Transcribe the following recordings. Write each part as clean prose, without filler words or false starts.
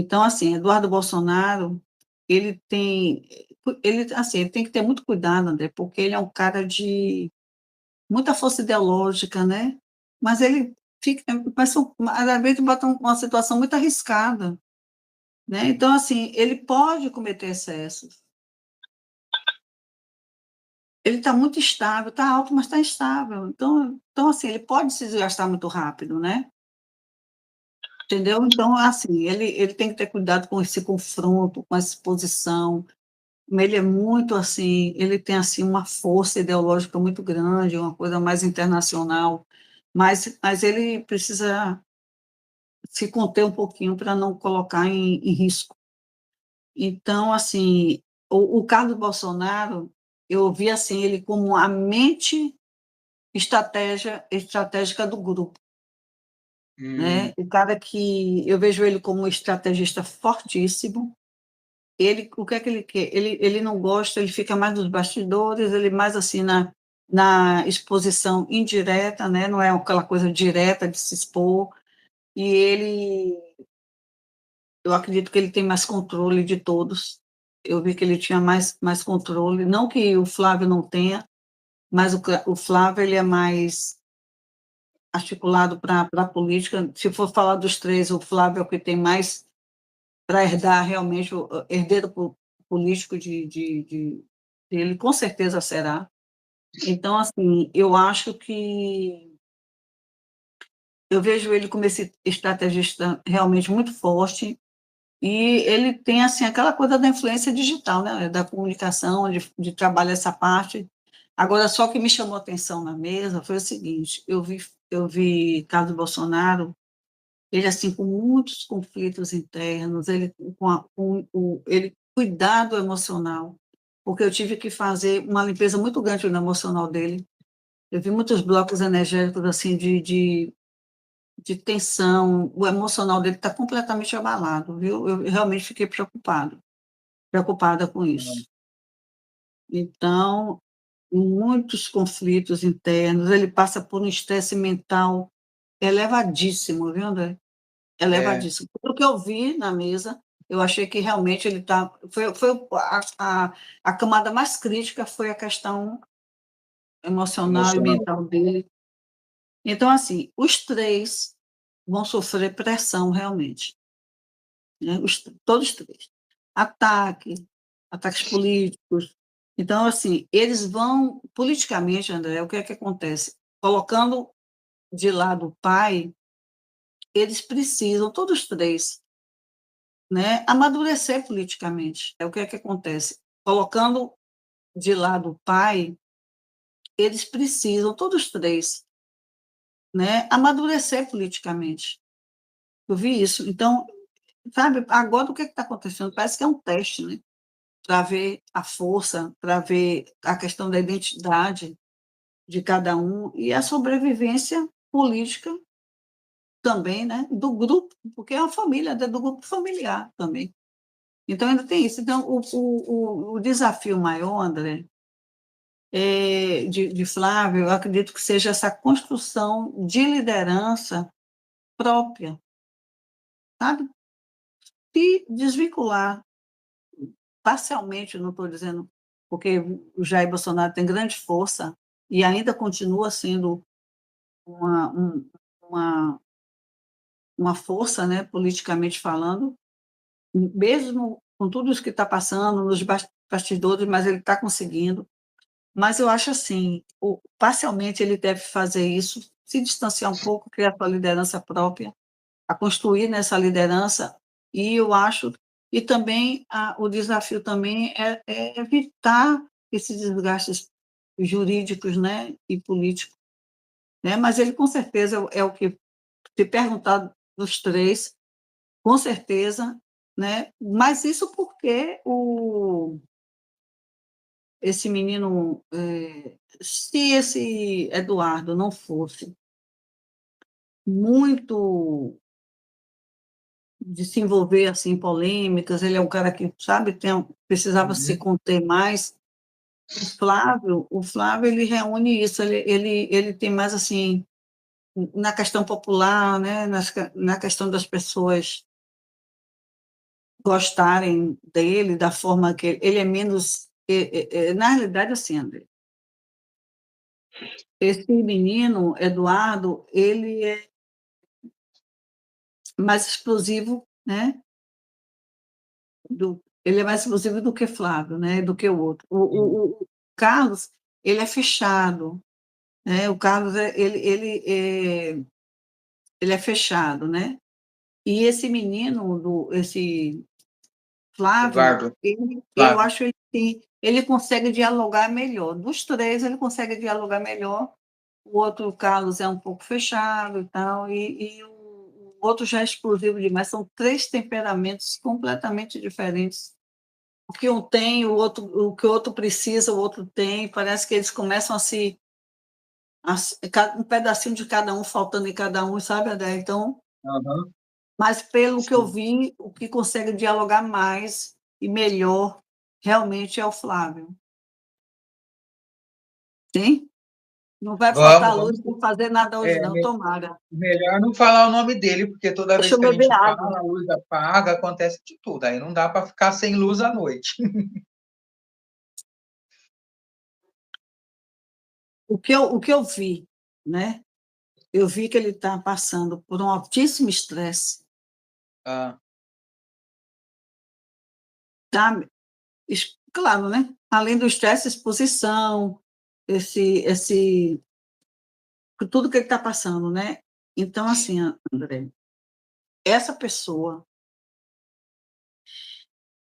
Então, assim, Eduardo Bolsonaro, ele tem que ter muito cuidado, André, porque ele é um cara de muita força ideológica, né, mas ele fica parece às vezes bota uma situação muito arriscada, né, então, assim, ele pode cometer excessos. Ele está muito estável, está alto, mas está instável, então, assim, ele pode se desgastar muito rápido, né. Entendeu? Então, assim, ele tem que ter cuidado com esse confronto, com essa exposição, ele é muito, assim, ele tem, assim, uma força ideológica muito grande, uma coisa mais internacional, mas ele precisa se conter um pouquinho para não colocar em risco. Então, assim, o Carlos Bolsonaro, eu vi, assim, ele como a mente estratégica do grupo. Hum, Né, o cara que eu vejo ele como um estrategista fortíssimo, o que é que ele quer? Ele não gosta, ele fica mais nos bastidores, ele mais assim na exposição indireta, né, não é aquela coisa direta de se expor, e eu acredito que ele tem mais controle de todos, eu vi que ele tinha mais controle, não que o Flávio não tenha, mas o Flávio ele é mais articulado para a política, se for falar dos 3, o Flávio é o que tem mais para herdar realmente o herdeiro político dele, com certeza será. Então, assim, eu acho que eu vejo ele como esse estrategista realmente muito forte e ele tem, assim, aquela coisa da influência digital, né, da comunicação, de trabalhar essa parte. Agora, só o que me chamou a atenção na mesa foi o seguinte, eu vi Carlos Bolsonaro, ele, assim, com muitos conflitos internos, ele com ele cuidado emocional, porque eu tive que fazer uma limpeza muito grande no emocional dele. Eu vi muitos blocos energéticos, assim, de tensão, o emocional dele está completamente abalado, viu. Eu realmente fiquei preocupada com isso. Então, muitos conflitos internos, ele passa por um estresse mental elevadíssimo, viu, André? é, Elevadíssimo. Pelo que eu vi na mesa, eu achei que realmente ele está foi a camada mais crítica foi a questão emocional e emocional. mental dele. Então, assim, os 3 vão sofrer pressão realmente, né, todos os 3. Ataque, ataques políticos. Então, assim, eles vão politicamente, André, o que é que acontece? Colocando de lado o pai, eles precisam, todos os 3, né, amadurecer politicamente. É o que é que acontece? Colocando de lado o pai, eles precisam, todos os 3, né, amadurecer politicamente. Eu vi isso. Então, sabe, agora o que está acontecendo? Parece que é um teste, né, para ver a força, para ver a questão da identidade de cada um e a sobrevivência política também, né, do grupo, porque é uma família, do grupo familiar também. Então ainda tem isso. Então o desafio maior, André, de Flávio, eu acredito que seja essa construção de liderança própria, sabe, se desvincular parcialmente, não estou dizendo porque o Jair Bolsonaro tem grande força e ainda continua sendo uma uma uma força, né, politicamente falando, mesmo com tudo isso que está passando nos bastidores, mas ele está conseguindo. Mas eu acho assim, parcialmente ele deve fazer isso, se distanciar um pouco, criar sua liderança própria, a construir nessa liderança, e eu acho e também o desafio também é evitar esses desgastes jurídicos, né, e políticos, né, mas ele com certeza é o que se perguntar dos 3, com certeza, né, mas isso porque esse menino, se esse Eduardo não fosse muito de se envolver, assim, em polêmicas, ele é um cara que, sabe, precisava se Uhum. conter mais. O Flávio ele reúne isso, ele tem mais, assim, na questão popular, né, na questão das pessoas gostarem dele, da forma que ele é menos... na realidade, assim, André, esse menino, Eduardo, ele é mais explosivo, né? Ele é mais explosivo do que Flávio, né? Do que o outro. O Carlos, ele é fechado, né? O Carlos, ele é fechado, né? E esse menino, esse Flávio, Eduardo, eu Flávio. acho que ele consegue dialogar melhor. Dos três, ele consegue dialogar melhor. O outro, o Carlos, é um pouco fechado e tal, e o outro já é explosivo demais. São três temperamentos completamente diferentes. O que um tem, o que o outro precisa, o outro tem. Parece que eles começam um pedacinho de cada um, faltando em cada um, sabe, Adé? Então, Aham, mas pelo que eu sim. vi, o que consegue dialogar mais e melhor realmente é o Flávio. Sim? Não vai faltar Vamos. luz para fazer nada hoje, É, não, tomara. melhor não falar o nome dele, porque toda Deixa vez eu que a beber gente água. fala, a luz apaga, acontece de tudo. Aí não dá para ficar sem luz à noite. O que eu vi, né? Eu vi que ele está passando por um altíssimo estresse, Ah, tá? Claro, né? Além do estresse, exposição, por tudo que ele está passando, né? Então, assim, André, essa pessoa,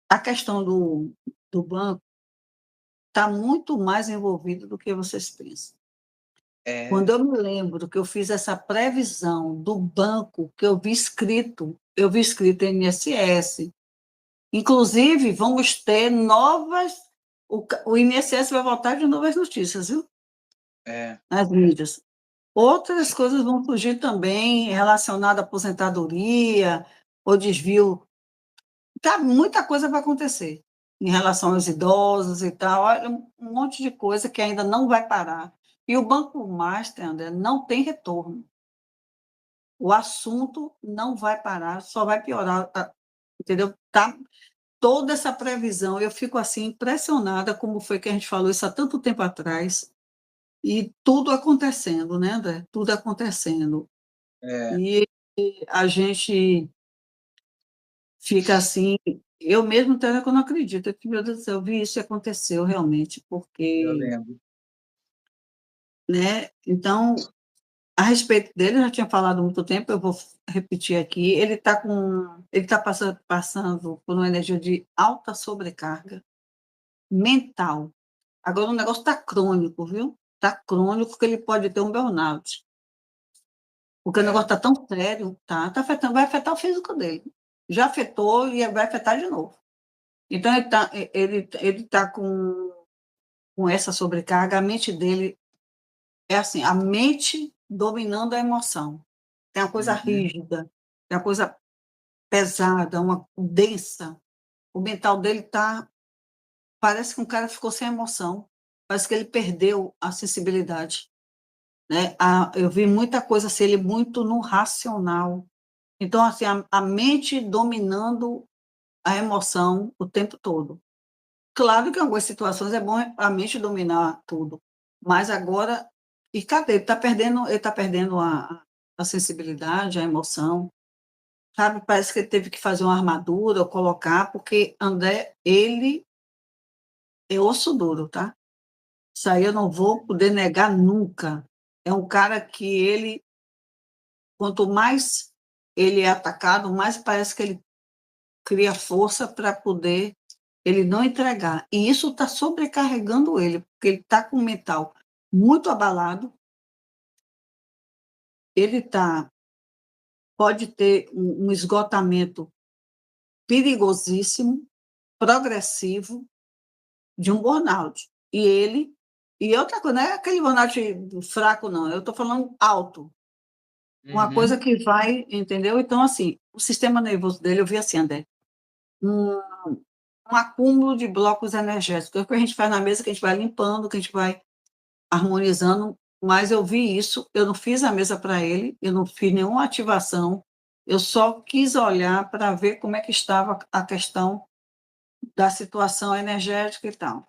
a questão do banco está muito mais envolvida do que vocês pensam. Quando é, eu me lembro que eu fiz essa previsão do banco, que eu vi escrito INSS, inclusive vamos ter novas, o INSS vai voltar de novas notícias, viu? é, Nas mídias. Outras coisas vão surgir também relacionadas à aposentadoria, ou desvio. Tá, muita coisa vai acontecer em relação aos idosos e tal. Olha, um monte de coisa que ainda não vai parar. E o Banco Master, André, não tem retorno. O assunto não vai parar, só vai piorar, entendeu? Tá toda essa previsão, eu fico assim impressionada como foi que a gente falou isso há tanto tempo atrás, e tudo acontecendo, né, André? Tudo acontecendo. é, E a gente fica assim, eu mesmo até que eu não acredito, que, meu Deus do céu, eu vi isso e aconteceu realmente, eu porque, lembro. né, então, a respeito dele, eu já tinha falado há muito tempo, eu vou repetir aqui, ele está passando por uma energia de alta sobrecarga mental. Agora, o negócio está crônico, viu? Está crônico, porque ele pode ter um burnout, porque o negócio É, está tão sério, tá afetando, vai afetar o físico dele. Já afetou e vai afetar de novo. Então, ele tá com essa sobrecarga, a mente dele é assim, a mente dominando a emoção. Tem uma coisa uhum, rígida, tem uma coisa pesada, uma densa. O mental dele parece que um cara ficou sem emoção, parece que ele perdeu a sensibilidade, né? Eu vi muita coisa assim, ele muito no racional. Então, assim, a mente dominando a emoção o tempo todo. Claro que em algumas situações é bom a mente dominar tudo, mas agora, e cadê? Ele está perdendo a sensibilidade, a emoção, sabe? Parece que ele teve que fazer uma armadura ou colocar, porque André, ele é osso duro, tá? Isso aí eu não vou poder negar nunca. É um cara que quanto mais ele é atacado, mais parece que ele cria força para poder ele não entregar. E isso está sobrecarregando ele, porque ele está com o mental muito abalado, ele pode ter um esgotamento perigosíssimo, progressivo, de um burnout. E outra coisa, não é aquele burnout fraco, não, eu estou falando alto, uma coisa uhum, que vai, entendeu? Então, assim, o sistema nervoso dele, eu vi assim, André, um, um acúmulo de blocos energéticos, é o que a gente faz na mesa, que a gente vai limpando, que a gente vai harmonizando, mas eu vi isso, eu não fiz a mesa para ele, eu não fiz nenhuma ativação, Eu só quis olhar para ver como é que estava a questão da situação energética e tal.